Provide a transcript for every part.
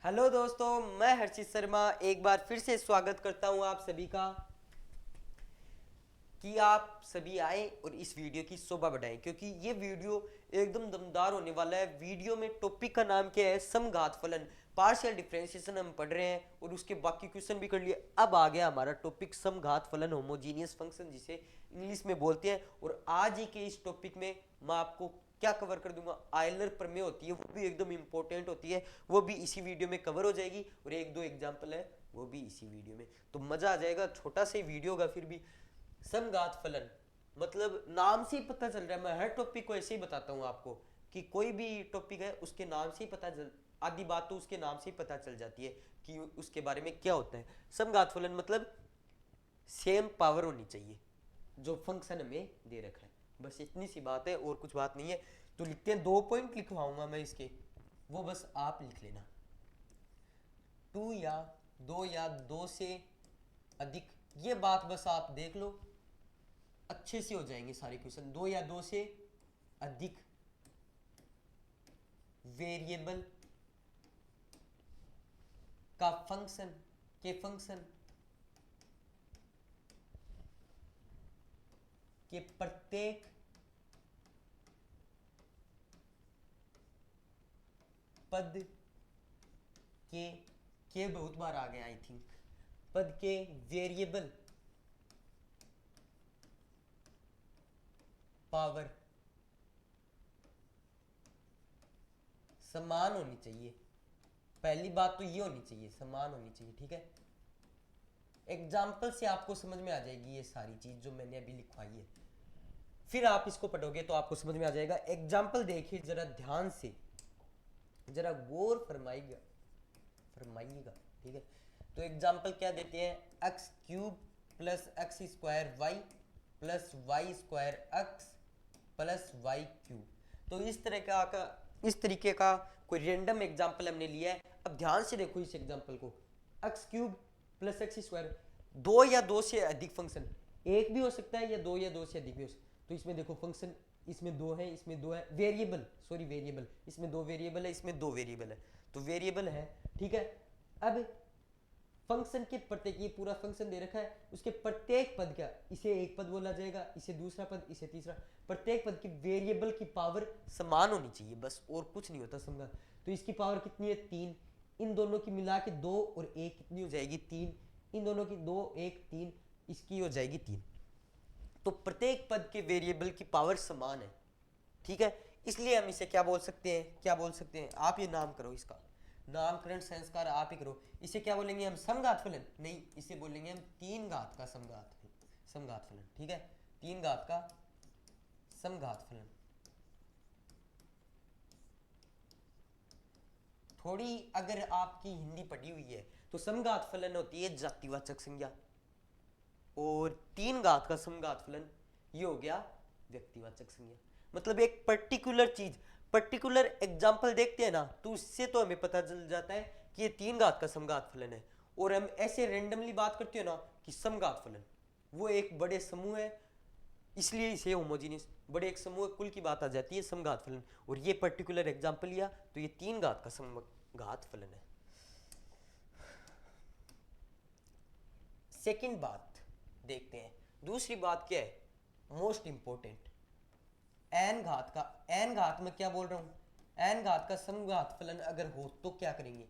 Hello दोस्तों, मैं हर्षित शर्मा एक बार फिर से स्वागत करता हूं आप सभी का कि आप सभी आए और इस वीडियो की शोभा बढ़ाएं, क्योंकि ये वीडियो एकदम दमदार होने वाला है। वीडियो में टॉपिक का नाम क्या है? समघात फलन, पार्शियल डिफरेंशिएशन हम पढ़ रहे हैं और उसके बाकी क्वेश्चन भी कर लिए। अब आ गया हमारा टॉपिक समघात फलन, होमोजीनियस फंक्शन जिसे इंग्लिश में बोलते हैं। और आज ही के इस टॉपिक में मैं आपको क्या कवर कर दूंगा, आयलर प्रमेय होती है, वो भी एकदम इंपॉर्टेंट होती है, वो भी इसी वीडियो में कवर हो जाएगी। और एक दो एग्जाम्पल है वो भी इसी वीडियो में, तो मजा आ जाएगा। छोटा सा ही वीडियो होगा फिर भी। समघात फलन मतलब नाम से ही पता चल रहा है, मैं हर टॉपिक को ऐसे ही बताता हूँ आपको कि कोई भी टॉपिक है उसके नाम से ही पता चल, आधी बात तो उसके नाम से ही पता चल जाती है कि उसके बारे में क्या होता है। समघात फलन मतलब सेम पावर होनी चाहिए जो फंक्शन हमें दे रखा है, बस इतनी सी बात है और कुछ बात नहीं है। तो लिखते हैं, 2 पॉइंट लिखवाऊंगा मैं इसके, वो बस आप लिख लेना। 2 या 2 से अधिक, ये बात बस आप देख लो, अच्छे से हो जाएंगे सारे क्वेश्चन। 2 या 2 से अधिक वेरिएबल का फंक्शन के प्रत्येक पद के बहुत बार आ गया आई थिंक, पद के वेरिएबल पावर समान होनी चाहिए। पहली बात तो ये होनी चाहिए, समान होनी चाहिए, ठीक है। एग्जाम्पल से आपको समझ में आ जाएगी ये सारी चीज जो मैंने अभी लिखवाई है, फिर आप इसको पढ़ोगे तो आपको समझ में आ जाएगा। एग्जाम्पल देखिए जरा ध्यान से, जरा गौर फरमाइएगा, ठीक है। तो एग्जाम्पल क्या देते हैं? X cube plus x square y plus y square x plus y cube. तो इस तरीके का कोई रेंडम एग्जाम्पल हमने लिया है। अब ध्यान से देखो इस एग्जाम्पल को, x cube plus x square, 2 या 2 से अधिक फंक्शन, एक भी हो सकता है या 2 या 2 से अधिक भी हो सकता है। तो इसमें देखो फंक्शन, इसमें 2 है, इसमें 2 है, वेरिएबल, इसमें 2 वेरिएबल है, इसमें 2 वेरिएबल है, तो वेरिएबल है, ठीक है। अब फंक्शन के प्रत्येक, ये पूरा फंक्शन दे रखा है, उसके प्रत्येक पद का, इसे एक पद बोला जाएगा, इसे दूसरा पद, इसे तीसरा, प्रत्येक पद की वेरिएबल की पावर समान होनी चाहिए, बस और कुछ नहीं होता समझा। तो इसकी पावर कितनी है? 3। इन दोनों की मिला के 2 और 1 कितनी हो जाएगी? 3। इन दोनों की 2 1 3, इसकी हो जाएगी 3। तो प्रत्येक पद के वेरिएबल की पावर समान है, ठीक है। इसलिए हम इसे क्या बोल सकते हैं? आप ये नाम करो, इसका नामकरण संस्कार आप ही करो। इसे क्या बोलेंगे हम? समघात फलन नहीं, इसे बोलेंगे हम 3 घात का समघात फलन, ठीक है। 3 घात का समघात फलन। थोड़ी अगर आपकी हिंदी पढ़ी हुई है तो समघात फलन होती है जातिवाचक संज्ञा, और 3 घात का समघात फलन ये हो गया व्यक्तिवाचक संज्ञा। मतलब एक पर्टिकुलर चीज, पर्टिकुलर एग्जाम्पल देखते हैं ना, तो उससे तो हमें पता चल जाता है कि ये 3 घात का समघात फलन है। और हम ऐसे रेंडमली बात करते हो ना कि समघात फलन वो एक बड़े समूह है, इसलिए इसे होमोजीनियस, बड़े एक समूह कुल की बात आ जाती है समघात फलन। और ये पर्टिकुलर एग्जाम्पल लिया तो ये 3 घात का समघात फलन है। सेकंड बात देखते हैं, दूसरी बात क्या है? मोस्ट इंपोर्टेंट, एन घात का, एन घात में क्या बोल रहा हूं? एन घात का समघात फलन अगर हो तो क्या करेंगे?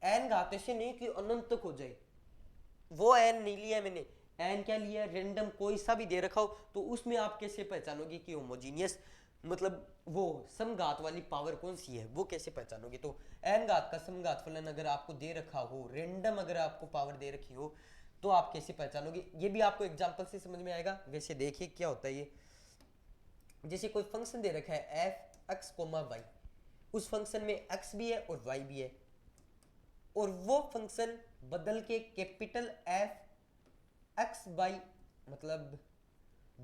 एन घात ऐसे नहीं कि अनंत तक हो जाए, वो एन नहीं लिया मैंने। एन क्या लिया? रेंडम कोई सा भी दे रखा हो, तो उसमें आप कैसे पहचानोगे कि होमोजीनियस, मतलब वो समघात वाली पावर कौन सी है, वो कैसे पहचानोगे? तो एन घात का समघात फलन अगर आपको दे रखा हो, रेंडम अगर आपको पावर दे रखी हो, तो आप कैसे पहचानोगे? ये भी आपको एग्जांपल से समझ में आएगा। वैसे देखिए क्या होता है ये, जैसे कोई फंक्शन दे रखा है एफ एक्स कोमा वाई, उस फंक्शन में एक्स भी है और वाई भी है, और वो फंक्शन बदल के कैपिटल एफ एक्स वाई मतलब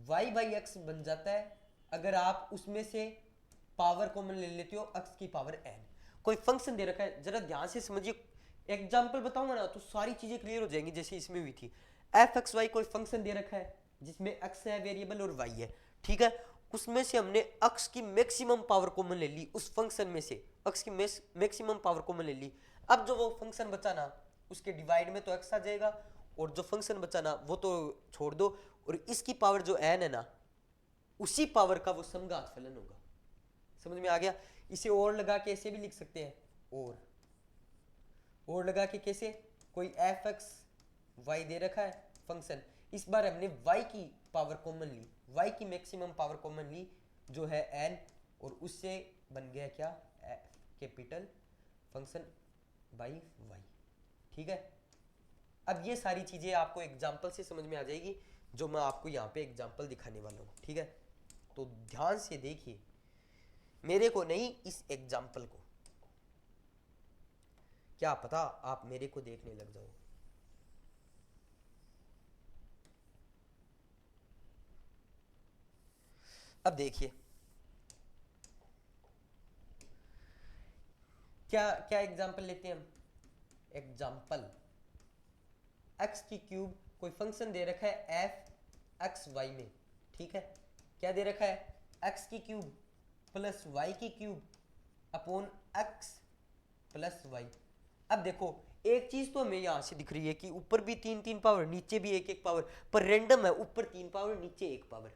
वाई बाई एक्स बन जाता है अगर आप उसमें से पावर कॉमन ले लेते हो, एक्स की पावर एन। कोई फंक्शन दे रखा है, जरा ध्यान से समझिए, एग्जाम्पल बताऊंगा ना तो सारी चीजें क्लियर हो जाएंगी, जैसे इसमें हुई थी। एफ एक्स वाई कोई फंक्शन दे रखा है जिसमें एक्स है वेरिएबल और वाई है, ठीक है। उसमें से हमने एक्स की मैक्सिमम पावर कॉमन ले ली उस फंक्शन में से, x की मैक्सिमम पावर कॉमन ले ली। अब जो वो फंक्शन बचा ना उसके डिवाइड में तो x आ जाएगा, और जो फंक्शन बचा ना वो तो छोड़ दो, और इसकी पावर जो n है ना उसी पावर का वो समघात फलन होगा। समझ में आ गया? इसे और लगा के ऐसे भी लिख सकते हैं, और लगा के कैसे, कोई एफ एक्स वाई दे रखा है फंक्शन, इस बार हमने y की पावर कॉमन ली, y की मैक्सिमम पावर कॉमन ली जो है n, और उससे बन गया क्या, कैपिटल फंक्शन बाई y। ठीक है, अब ये सारी चीजें आपको एग्जाम्पल से समझ में आ जाएगी, जो मैं आपको यहाँ पे एग्जाम्पल दिखाने वाला हूँ। ठीक है, तो ध्यान से देखिए, मेरे को नहीं इस एग्जाम्पल को, क्या पता आप मेरे को देखने लग जाओ। अब देखिए क्या क्या एग्जाम्पल लेते हैं हम। एग्जाम्पल x की क्यूब, कोई फंक्शन दे रखा है f x y में। ठीक है, क्या दे रखा है, x की क्यूब प्लस y की cube upon x plus y. अब देखो एक चीज तो हमें यहां से दिख रही है कि ऊपर भी तीन तीन पावर, नीचे भी एक एक पावर, पर रेंडम है, ऊपर तीन पावर नीचे एक पावर,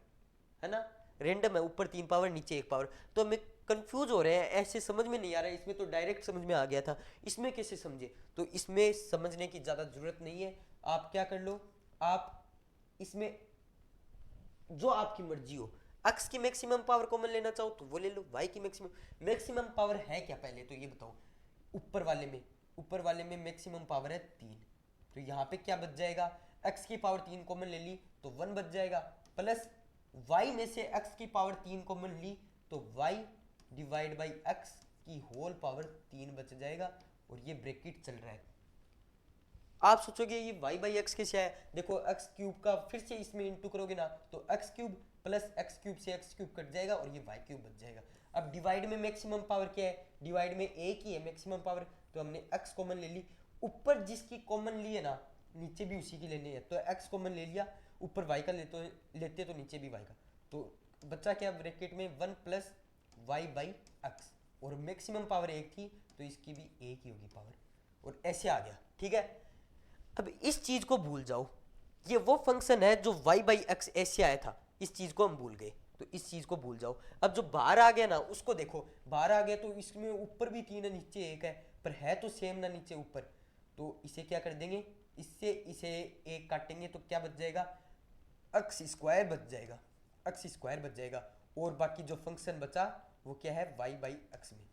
है ना, रेंडम है, ऊपर तीन पावर नीचे एक पावर, तो हमें कंफ्यूज हो रहे हैं, ऐसे समझ में नहीं आ रहा है। इसमें तो डायरेक्ट समझ में आ गया था, इसमें कैसे समझे, तो इसमें समझने की ज्यादा जरूरत नहीं है। आप क्या कर लो, आप इसमें जो आपकी मर्जी हो, x की मैक्सिमम पावर कॉमन लेना चाहो तो वो ले लो, y की मैक्सिमम पावर है क्या, पहले तो ये बताओ। ऊपर वाले में मैक्सिमम पावर है 3, तो यहाँ पे क्या बच जाएगा, x की पावर 3 कॉमन ले ली तो 1 बच जाएगा, प्लस y में से x की पावर 3 कॉमन ली तो y डिवाइड बाई x की होल पावर 3 बच जाएगा, और ये ब्रैकेट चल रहा है। आप सोचोगे ये y बाई एक्स कैसे है, देखो x क्यूब का फिर से इसमें इंटू करोगे ना तो x cube plus x cube से एक्स क्यूब कट जाएगा और ये y क्यूब बच जाएगा। अब डिवाइड में मैक्सिमम पावर क्या है, डिवाइड में एक ही है मैक्सिमम पावर, तो हमने x कॉमन ले ली, ऊपर जिसकी कॉमन ली है ना नीचे भी उसी की लेनी है, तो x कॉमन ले लिया, ऊपर y का लेते तो नीचे भी y का, तो बच्चा क्या ब्रैकेट में 1 प्लस वाई बाई एक्स, और मैक्सिमम पावर एक थी तो इसकी भी एक ही होगी पावर, और ऐसे आ गया। ठीक है, अब इस चीज को भूल जाओ, ये वो फंक्शन है जो y बाई एक्स ऐसे आया था, इस चीज को हम भूल गए, तो इस चीज को भूल जाओ। अब जो बाहर आ गया ना उसको देखो, बाहर आ गया तो इसमें ऊपर भी 3 है नीचे एक है, पर है तो सेम ना नीचे ऊपर, तो इसे क्या कर देंगे, इससे इसे एक काटेंगे तो क्या बच जाएगा, एक्स स्क्वायर बच जाएगा, एक्स स्क्वायर बच जाएगा, और बाकी जो फंक्शन बचा वो क्या है, y बाई एक्स में।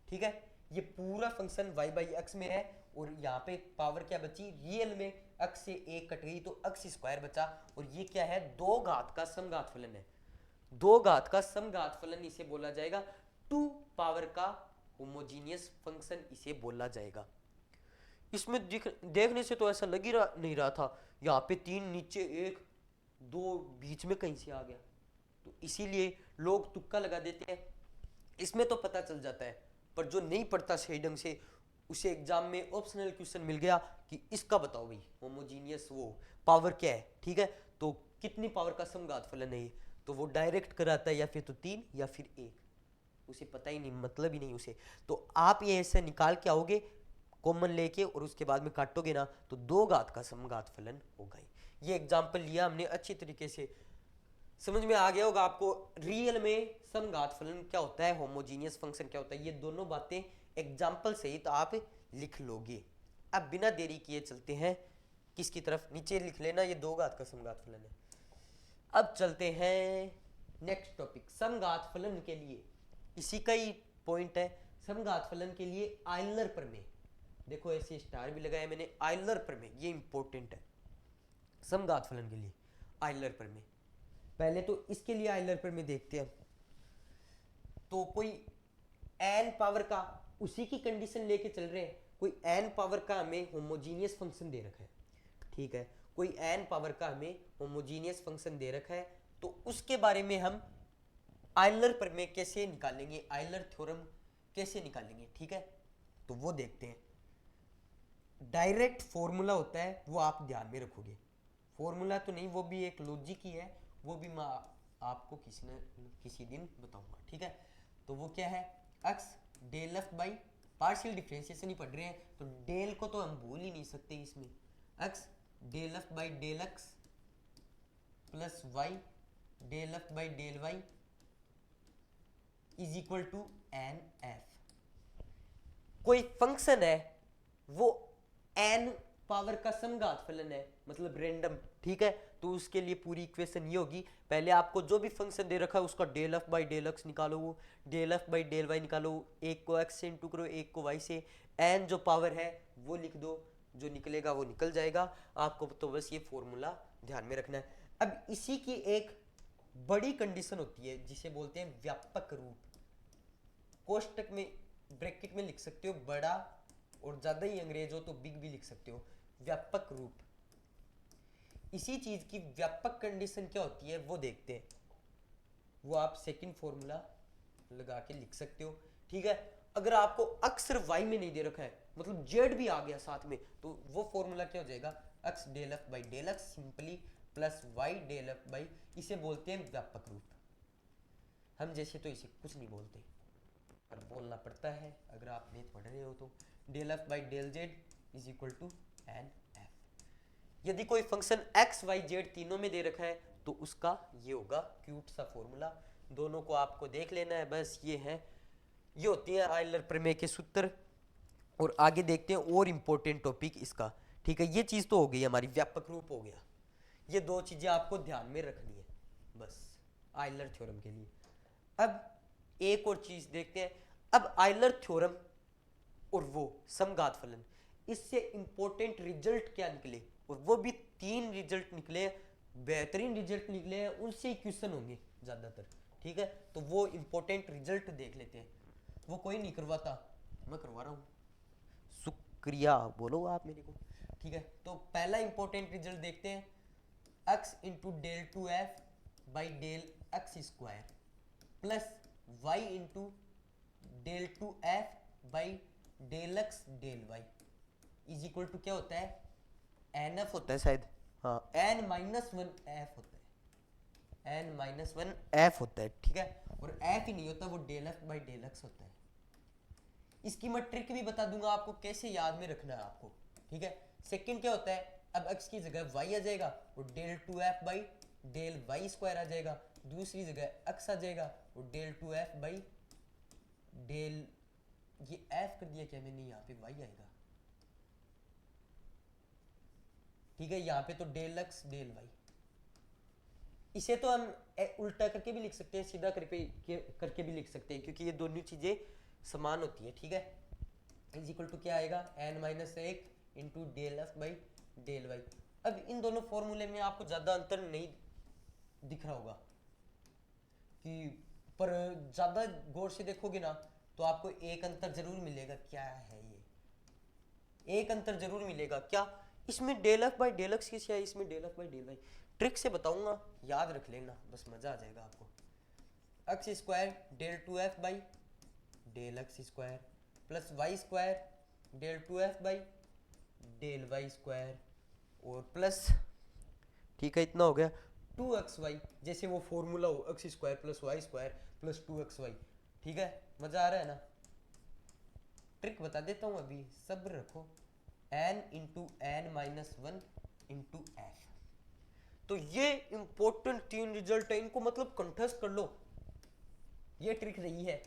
ठीक है, ये पूरा फंक्शन y बाई एक्स में है, और यहाँ पे पावर क्या बची, रियल में x से एक कट गई तो x स्क्वायर बचा, और ये क्या है, दो घात का समघात फलन है, दो घात का समघात फलन इसे बोला जाएगा, टू पावर का होमोजीनियस फंक्शन इसे बोला जाएगा। इसमें देखने से तो ऐसा लग ही नहीं रहा था, यहाँ पे 3 नीचे एक, 2 बीच में कहीं से आ गया, तो इसीलिए लोग तुक्का लगा देते हैं, इसमें तो पता चल जाता है, पर जो नहीं पढ़ता सही ढंग से उसे एग्जाम में ऑप्शनल क्वेश्चन मिल गया कि इसका बताओ भाई होमोजीनियस वो पावर क्या है। ठीक है, तो कितनी पावर का समघात फलन है ये, तो वो डायरेक्ट कराता है या फिर तो 3 या फिर 1, उसे पता ही नहीं, मतलब ही नहीं उसे, तो आप ये ऐसे निकाल के आओगे कॉमन लेके, और उसके बाद में काटोगे ना तो दो घात का समघात फलन होगा। ये एग्जाम्पल लिया हमने अच्छी तरीके से, समझ में आ गया होगा आपको, रियल में समघात फलन क्या होता है, होमोजीनियस फंक्शन क्या होता है, ये दोनों बातें एग्जाम्पल से ही तो आप लिख लोगे। अब बिना देरी किए चलते हैं किसकी तरफ, नीचे लिख लेना ये दो घात का समघात फलन है। अब चलते हैं नेक्स्ट टॉपिक, समघात फलन के लिए, इसी का ही पॉइंट है, समघात फलन के लिए आयलर प्रमेय, देखो ऐसे स्टार भी लगाया मैंने, आयलर प्रमेय ये इंपॉर्टेंट है समघात फलन के लिए, आयलर प्रमेय। पहले तो इसके लिए आयलर प्रमेय देखते हैं, तो कोई n पावर का, उसी की कंडीशन लेके चल रहे हैं, कोई n पावर का हमें होमोजीनियस फंक्शन दे रखा है। ठीक है, कोई n पावर का हमें होमोजीनियस फंक्शन दे रखा है, तो उसके बारे में हम आयलर प्रमेय कैसे निकालेंगे, आयलर थ्योरम कैसे निकालेंगे। ठीक है, तो वो देखते हैं। डायरेक्ट फॉर्मूला होता है वो आप ध्यान में रखोगे, फॉर्मूला तो नहीं, वो भी एक लॉजिक ही है, वो भी मैं आपको किसी दिन बताऊंगा। ठीक है, तो वो क्या है, x del f by, partial differentiation ही पढ़ रहे हैं तो डेल को तो हम भूल ही नहीं सकते इसमें, x del f by del x plus y del f by del y is equal to n f. कोई फंक्शन है वो एन पावर का समघात फलन है, मतलब रेंडम, ठीक है, तो उसके लिए पूरी इक्वेशन ये होगी, पहले आपको जो भी फंक्शन दे रखा है उसका del f by del x निकालो, वो del f by del y निकालो, एक को एक्स से इंटू करो, एक को वाई से, एन जो पावर है वो लिख दो, जो निकलेगा वो निकल जाएगा। आपको तो बस ये फॉर्मूला ध्यान में रखना है। अब इसी की एक बड़ी कंडीशन होती है जिसे बोलते हैं व्यापक रूप, कोष्टक में ब्रैकेट में लिख सकते हो बड़ा, और ज्यादा ही अंग्रेज हो तो बिग भी लिख सकते हो, व्यापक रूप। इसी चीज की व्यापक कंडीशन क्या होती है वो देखते हैं, वो आप सेकंड फॉर्मूला लगा के लिख सकते हो, ठीक है। अगर आपको अक्सर वाई में नहीं दे रखा है, मतलब जेड भी आ गया साथ में, तो वो फॉर्मूला क्या हो जाएगा, x del f by del x simply plus y del f by, इसे बोलते हैं व्यापक रूप। हम जैसे तो इसे कुछ नहीं बोलते पर बोलना पड़ता है अगर आप मैथ पढ़ रहे हो तो। Del f by del z is equal to n f. यदि कोई फंक्शन एक्स वाई जेड तीनों में दे रखा है तो उसका ये होगा क्यूट सा फॉर्मूला, दोनों को आपको देख लेना है, बस ये है, ये होती है आयलर प्रमेय के सूत्र। और आगे देखते हैं और इंपॉर्टेंट टॉपिक इसका, ठीक है। ये चीज तो हो गई हमारी, व्यापक रूप हो गया, ये दो चीजें आपको ध्यान में रखनी है बस आयलर थ्योरम के लिए। अब एक और चीज देखते हैं, अब आयलर थ्योरम और वो समघात फलन, इससे इंपॉर्टेंट रिजल्ट क्या निकले, और वो भी 3 रिजल्ट निकले, बेहतरीन रिजल्ट निकले हैं, उनसे ही क्वेश्चन होंगे ज्यादातर, ठीक है। तो वो इंपॉर्टेंट रिजल्ट देख लेते हैं, वो कोई नहीं करवाता, मैं करवा रहा हूँ, शुक्रिया बोलो आप मेरे को, ठीक है। तो पहला इंपॉर्टेंट रिजल्ट देखते हैं, x into del two f by del x square plus y into del two f by del x del y is equal to क्या होता है, एन एफ होता है शायद, हाँ एन माइनस वन एफ होता है, एन माइनस वन एफ होता है, ठीक है। और एफ ही नहीं होता, वो del f by del x होता है। इसकी मैं ट्रिक भी बता दूंगा आपको कैसे याद में रखना है आपको, ठीक है। सेकंड क्या होता है, अब एक्स की जगह वाई आ जाएगा और del two f by del y square आ जाएगा, दूसरी जगह एक्स आ जाएगा और del two f by del, ये एफ कर दिया क्या मैंने, यहाँ पे वाई आएगा, ठीक है। यहाँ पे तो डेल एक्स डेल वाई, इसे तो हम उल्टा करके भी लिख सकते हैं, सीधा करके भी लिख सकते हैं, क्योंकि ये दोनों चीजें समान होती है, ठीक है। इज इक्वल टू क्या आएगा, एन माइनस एक into del f by del y. अब इन दोनों फॉर्मूले में आपको ज्यादा अंतर नहीं दिख रहा होगा कि, पर ज्यादा गौर से देखोगे ना तो आपको एक अंतर जरूर मिलेगा, क्या है ये, एक अंतर जरूर मिलेगा, क्या, इसमें del f by del x किस है, इसमें del f by del y, trick से बताऊंगा, याद रख लेना, बस मजा आ जाएगा आपको। X square del two f by del x square plus y square del two f by del y square और प्लस, ठीक है, इतना हो गया, 2xy, जैसे वो फॉर्मूला हो x square plus y square plus 2xy, ठीक है। मजा आ रहा है ना, ट्रिक बता देता हूँ अभी, सब्र रखो, n into n minus one into f. तो ये इंपॉर्टेंट 3 रिजल्ट है, इनको मतलब कंठस्थ कर लो, ये ट्रिक रही है।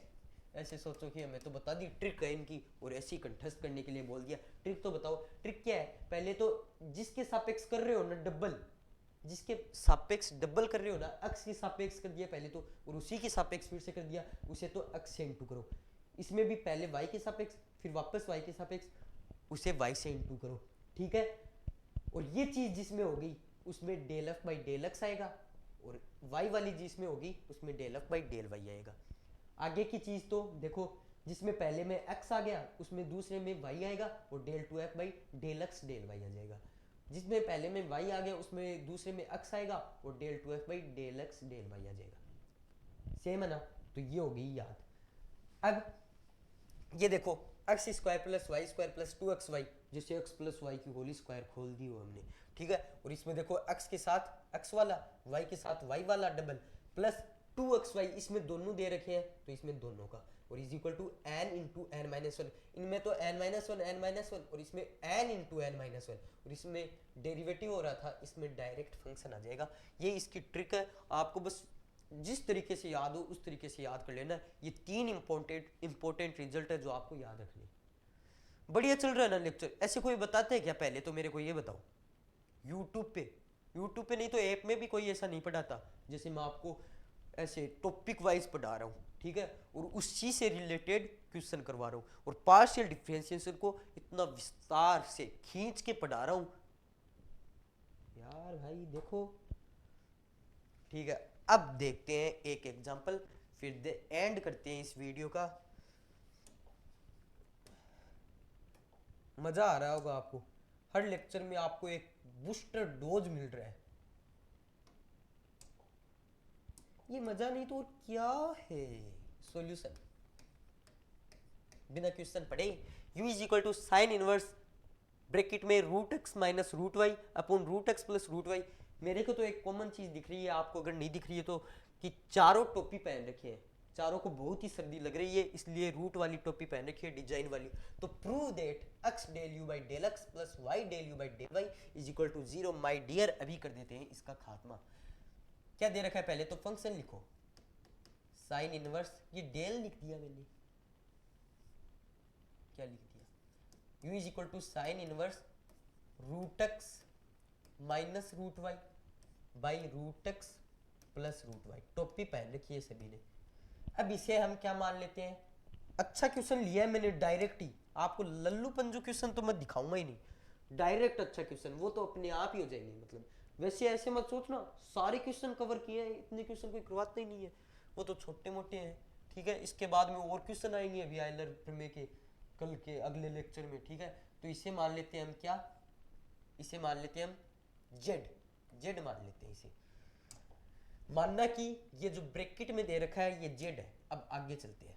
ऐसे सोचो कि हमें तो बता दी ट्रिक है इनकी और ऐसे ही कंठस्थ करने के लिए बोल दिया, ट्रिक तो बताओ, ट्रिक क्या है, पहले तो जिसके सापेक्ष कर रहे हो ना डबल, जिसके सापेक्ष डबल कर रहे हो ना, अक्स के सापेक्ष कर दिया पहले तो, और उसी के सापेक्ष फिर से कर दिया, उसे तो अक्स से इंटू करो, इसमें भी पहले y के सापेक्ष फिर वापस y के सापेक्ष, उसे y से इंटू करो, ठीक है। और ये चीज जिसमें होगी उसमें del f by del x आएगा, और y वाली जिसमें होगी उसमें del f by del y आएगा। आगे की चीज तो देखो, जिसमें पहले में x आ गया उसमें दूसरे में y आएगा और del two f by del x del y आ जाएगा, जिसमें पहले में y आ गया उसमें दूसरे में x आएगा और del two f by del x del y आ जाएगा, सेम है ना। तो ये हो गई याद। अब ये देखो x square plus y square plus 2xy, जैसे x प्लस वाई की होली स्क्वायर खोल दी हो हमने, ठीक है। और इसमें देखो x के साथ x वाला, y के साथ y वाला डबल प्लस 2xy, इसमें दोनों दे रखे हैं तो इसमें दोनों का, और is equal to n into n minus one. इनमें तो एन माइनस वन और इसमें n into n minus one, और इसमें डेरिवेटिव हो रहा था, इसमें डायरेक्ट फंक्शन आ जाएगा। ये इसकी ट्रिक है, आपको बस जिस तरीके से याद हो उस तरीके से याद कर लेना। ये 3 इंपॉर्टेंट रिजल्ट है जो आपको याद रखने। बढ़िया चल रहा है ना लेक्चर? ऐसे कोई बताते हैं क्या? पहले तो मेरे को ये बताओ। यूट्यूब पे नहीं तो ऐप में भी कोई ऐसा नहीं पढ़ाता जैसे मैं आपको ऐसे टॉपिक वाइज पढ़ा रहा हूँ, ठीक है, और उसी से रिलेटेड क्वेश्चन करवा रहा हूँ, और पार्शियल डिफरेंशिएशन को इतना विस्तार से खींच के पढ़ा रहा हूँ यार भाई, देखो। ठीक है, अब देखते हैं एक एग्जांपल, फिर दे एंड करते हैं इस वीडियो का। मजा आ रहा होगा आपको, हर लेक्चर में आपको एक बूस्टर डोज मिल रहा है। ये मजा नहीं तो और क्या है? सॉल्यूशन बिना क्वेश्चन पढ़े, u is equal to sine inverse bracket में root x minus root y upon root x plus root y. मेरे को तो एक कॉमन चीज दिख रही है, आपको अगर नहीं दिख रही है तो, कि चारों टोपी पहन रखी है, चारों को बहुत ही सर्दी लग रही है इसलिए रूट वाली टोपी पहन रखी है, डिजाइन वाली। तो prove that x del u by del x plus y del u by del y is equal to 0 my dear. अभी कर देते हैं इसका खात्मा। क्या दे रखा है? पहले तो फंक्शन लिखो, साइन इनवर्स, ये डेल लिख दिया मैंने, क्या लिख दिया, u is equal to sine inverse root x minus root y by root x plus root y. टोपी पहन रखी है सभी ने। अब इसे हम क्या मान लेते हैं? अच्छा क्वेश्चन लिया है मैंने डायरेक्ट ही, आपको लल्लू पंजू क्वेश्चन तो मैं दिखाऊंगा ही नहीं, डायरेक्ट अच्छा क्वेश्चन, वो तो अपने आप ही हो जाएंगे। मतलब वैसे ऐसे मत सोचना सारे क्वेश्चन कवर किए हैं, इतने क्वेश्चन कोई करवाते ही नहीं है, वो तो छोटे मोटे हैं, ठीक है। इसके बाद में और क्वेश्चन आएंगे अभी आइलर प्रमेय के कल के अगले लेक्चर में, ठीक है। तो इसे मान लेते हैं हम क्या, इसे मान लेते हैं हम जेड मान लेते हैं इसे। मानना कि ये जो ब्रैकेट में दे रखा है ये जेड है। अब आगे चलते हैं,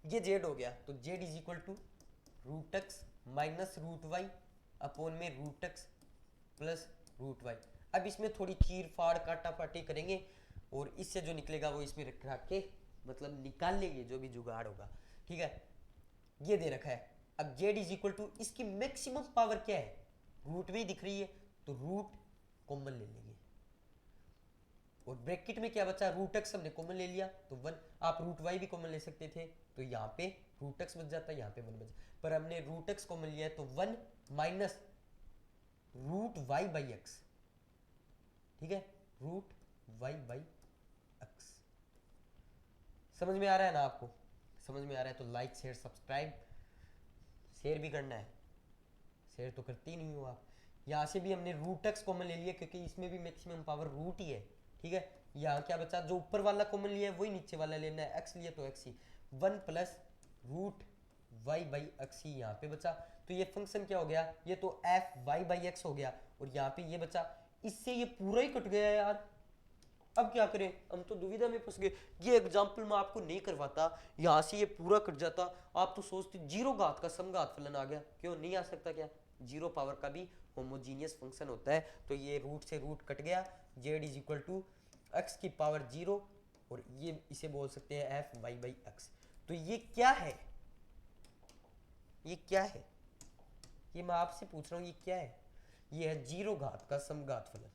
ये जेड हो गया तो z is equal to root x minus root y upon में root x plus root y. अब इसमें थोड़ी चीर फाड़ काटा फाटी करेंगे और इससे जो निकलेगा वो इसमें रख के मतलब निकाल लेंगे जो भी जुगाड़ होगा, ठीक है। ये दे रखा है। अब जेड इज इक्वल टू, इसकी मैक्सिमम पावर क्या है? रूट भी दिख रही है तो रूट कॉमन ले लेंगे, और ब्रैकेट में क्या बचा? रूट एक्स हमने कॉमन ले लिया तो 1। आप रूट वाई भी कॉमन ले सकते थे तो यहाँ पे रूट एक्स बच जाता, यहाँ पे 1 बच, पर हमने रूट एक्स कॉमन लिया है तो 1 minus root y by x, ठीक है, रूट वाई बाई एक्स। समझ में आ रहा है ना आपको? समझ में आ रहा है तो लाइक शेयर सब्सक्राइब, शेयर भी करना है, शेयर तो करते ही नहीं हो आप। यहाँ से भी हमने रूट एक्स कॉमन ले लिया क्योंकि इसमें भी मैक्सिमम पावर रूट ही है, ठीक है। यहाँ क्या बचा? जो ऊपर वाला कॉमन लिया है वही नीचे वाला लेना है, एक्स लिया तो एक्स ही, 1 plus root y by x ही यहाँ पे बचा। तो ये फंक्शन क्या हो गया? ये तो एफ वाई बाई एक्स हो गया, और यहाँ पे ये बचा, इससे ये पूरा ही कट गया यार। अब क्या करें? हम तो दुविधा में फंस गए। ये एग्जाम्पल मैं आपको नहीं करवाता, यहाँ से ये पूरा कट जाता, आप तो सोचते जीरो घात का समघात फलन आ गया। क्यों नहीं आ सकता? क्या जीरो पावर का भी होमोजीनियस फंक्शन होता है? तो ये रूट से रूट कट गया, z is equal to x की पावर 0, और ये इसे बोल सकते हैं एफ वाई बाई एक्स। तो ये क्या है? ये क्या है? ये मैं आपसे पूछ रहा हूँ, ये क्या है? ये है जीरो घात का समघात फलन।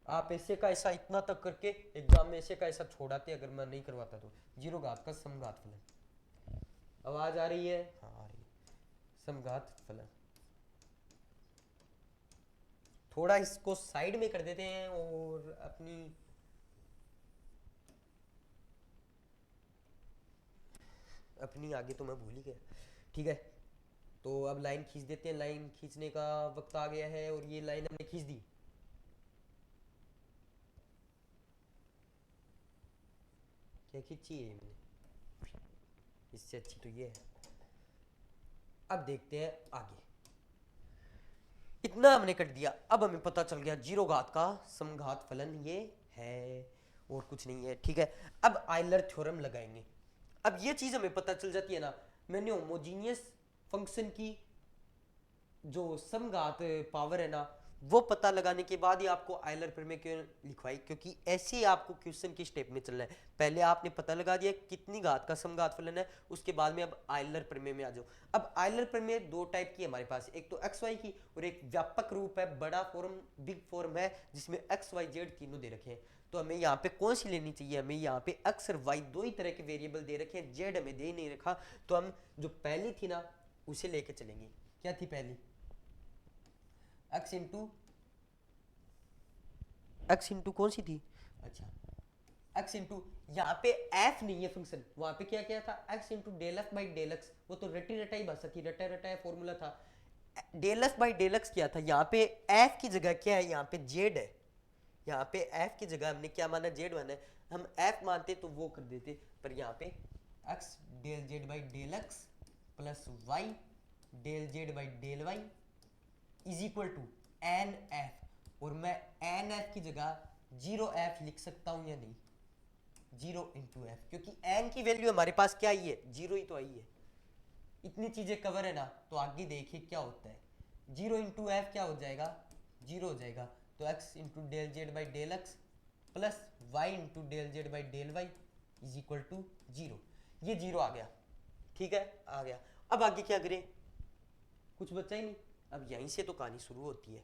आप ऐसे का ऐसा इतना तक करके एग्जाम में ऐसे का ऐसा छोड़ाते अगर मैं नहीं करवाता तो। जीरो घात का समघात फलन, आवाज आ रही है? हाँ आ रही है। समघात फलन, थोड़ा इसको साइड में कर देते हैं और अपनी आगे तो मैं भूल ही गया, ठीक है। तो अब लाइन खींच देते हैं, लाइन खींचने का वक्त आ गया है, और ये लाइन हमने खींच दी। क्या खींची है मैंने? इससे अच्छी तो ये है। अब देखते हैं आगे, इतना हमने कर दिया। अब हमें पता चल गया जीरो घात का समघात फलन ये है और कुछ नहीं है, ठीक है। अब आयलर थ्योरम लगाएंगे। अब ये चीज हमें पता चल जाती है ना, मैंने होमोजीनियस फंक्शन की जो समघात पावर है ना वो पता लगाने के बाद ही आपको आयलर प्रमेय क्यों लिखवाई, क्योंकि ऐसे ही आपको क्वेश्चन की स्टेप में चलना है। पहले आपने पता लगा दिया कितनी घात का समघात फलन है, उसके बाद में अब आयलर प्रमेय में आ जाओ। अब आयलर प्रमेय दो टाइप की है हमारे पास, एक तो एक्स वाई की और एक व्यापक रूप है, बड़ा फॉर्म, बिग फॉर्म है, जिसमें एक्स वाई जेड तीनों दे रखे हैं। तो हमें यहाँ पे कौन सी लेनी चाहिए, हमें यहाँ पे एक्स और वाई दो ही तरह के वेरिएबल दे रखे हैं, जेड हमें दे नहीं रखा, तो हम जो पहली थी ना उसे लेके चलेंगे। क्या थी पहली, एक्स इंटू कौन सी थी, अच्छा एक्स इंटू, यहाँ पे एफ नहीं है फंक्शन, वहां पे क्या क्या था, x into del f by del x, वो तो रटी रटाई भाषा थी, रटा रटाया फॉर्मूला था। Del f by del x क्या था, यहाँ पे एफ की जगह क्या है, यहाँ पे जेड है, यहाँ पे एफ की जगह हमने क्या माना, जेड माना है। हम एफ मानते तो वो कर देते, पर यहाँ पे x del z by del x plus y del z by del y is equal to n f, और मैं एन एफ की जगह जीरो एफ लिख सकता हूं या नहीं, जीरो इंटू एफ, क्योंकि एन की वैल्यू हमारे पास क्या आई है, जीरो ही तो आई है। इतनी चीजें कवर है ना, तो आगे देखिए क्या होता है, जीरो इंटू एफ क्या हो जाएगा, जीरो हो जाएगा, तो x into del z by del x plus y into del z by del y is equal to zero, ये जीरो आ गया, ठीक है आ गया। अब आगे क्या करें, कुछ बचा ही नहीं, अब यहीं से तो कहानी शुरू होती है।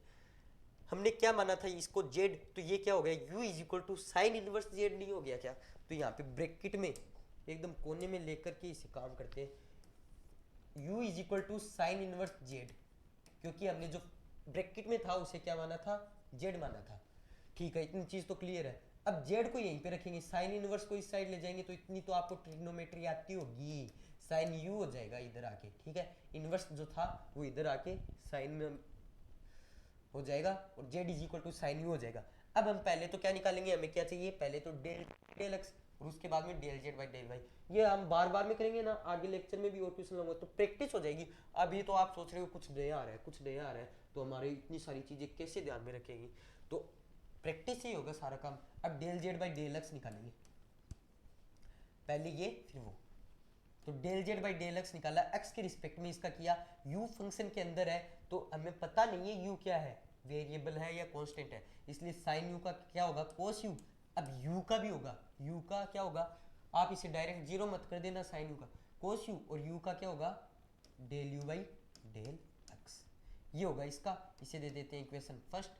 हमने क्या माना था इसको जेड, तो ये क्या हो गया, u is equal to sine inverse z नहीं हो गया क्या, तो यहाँ पे ब्रैकेट में एकदम कोने में लेकर के इसे काम करते हैं, u is equal to sine inverse z, क्योंकि हमने जो ब्रैकेट में था उसे क्या माना था, जेड माना था, ठीक है इतनी चीज तो क्लियर है। अब जेड को यहीं पे रखेंगे, साइन इनवर्स को इस साइड ले जाएंगे, तो इतनी तो आपको ट्रिग्नोमेट्री आती होगी, साइन यू हो जाएगा इधर आके, ठीक है इनवर्स जो था वो इधर आके साइन में हो जाएगा, और z is equal to sine u हो जाएगा। अब हम पहले तो क्या निकालेंगे, हमें क्या चाहिए, पहले तो डेल डेल एक्स और उसके बाद में del z by del y, ये हम बार बार में करेंगे ना, आगे लेक्चर में भी और क्वेश्चन लूंगा तो प्रैक्टिस हो जाएगी। अभी तो आप सोच रहे हो कुछ नया आ रहा है, कुछ नया आ रहा है, तो हमारे इतनी सारी चीजें कैसे ध्यान में रखेंगी, तो प्रैक्टिस ही होगा सारा काम। अब del z by del x निकालेंगे, पहले ये फिर वो, तो del z by del x निकाला, एक्स के रिस्पेक्ट में इसका किया, यू फंक्शन के अंदर है तो हमें पता नहीं है यू क्या है, वेरिएबल है या कांस्टेंट है, इसलिए साइन यू का क्या होगा, कोस यू। अब यू का भी होगा, यू का क्या होगा, आप इसे डायरेक्ट जीरो मत कर देना, साइन यू का कोस यू, और यू का क्या होगा, del u by del x, ये होगा इसका, इसे दे देते हैं इक्वेशन फर्स्ट।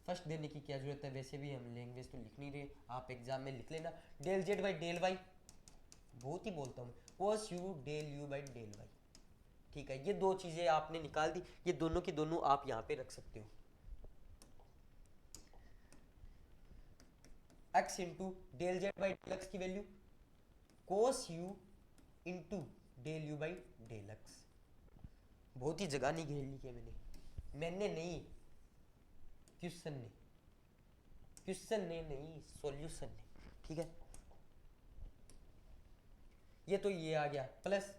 फर्स्ट देने की क्या जरूरत है, वैसे भी हम लैंग्वेज तो लिख नहीं रहे, आप एग्जाम में लिख लेना, del z by del y, बहुत ही बोलता हूँ, cos u del u by del y, ठीक है ये दो चीजें आपने निकाल दी, ये दोनों की दोनों आप यहाँ पे रख सकते हो, x into del z by del x की value cos u into del u by del x, बहुत ही जगह नहीं घेर ली है मैंने नहीं, क्वेश्चन ने, क्वेश्चन ने नहीं, सॉल्यूशन ने, ठीक है ये तो ये आ गया प्लस,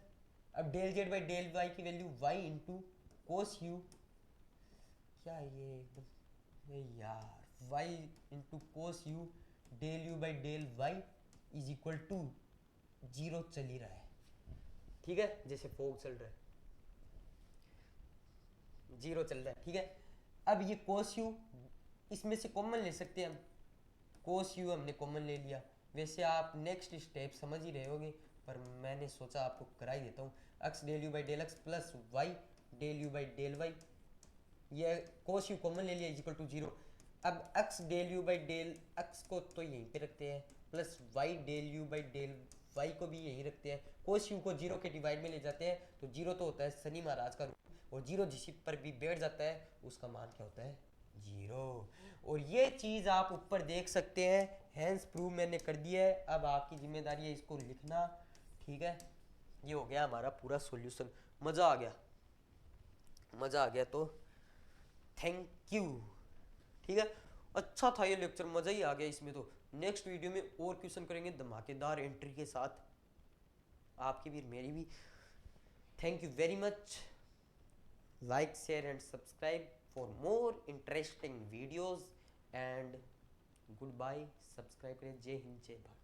अब del z by del y की value y into cos u, क्या ये एकदम यार, y into cos u del u by del y is equal to zero चल ही रहा है, ठीक है जैसे फोग चल रहा है, जीरो चल रहा है, ठीक है। अब ये कोस यू इसमें से कॉमन ले सकते हैं हम, कोस यू हमने कॉमन ले लिया, वैसे आप नेक्स्ट स्टेप समझ ही रहे होगे, पर मैंने सोचा आपको करा ही देता हूँ, x del u by del x plus y del u by del y, ये कोस यू कॉमन ले लिया इज इक्वल टू जीरो। अब x del u by del x को तो यहीं पे रखते हैं, plus y del u by del y को भी यहीं रखते हैं, कोस यू को जीरो के डिवाइड में ले जाते हैं, तो जीरो तो होता है शनि महाराज का रूप, और जीरो जिस पर भी बैठ जाता है उसका मान क्या होता है, जीरो। और ये चीज़ आप ऊपर देख सकते हैं, हैंस प्रूव मैंने कर दिया है, अब आपकी जिम्मेदारी है इसको लिखना, ठीक है ये हो गया हमारा पूरा सॉल्यूशन। मज़ा आ गया, मज़ा आ गया तो थैंक यू, ठीक है अच्छा था ये लेक्चर, मज़ा ही आ गया इसमें तो। नेक्स्ट वीडियो में और क्वेश्चन करेंगे धमाकेदार एंट्री के साथ, आपकी भी मेरी भी। Thank you very much, like share and subscribe for more interesting videos and good bye, subscribe करें, जय हिंद जय भारत।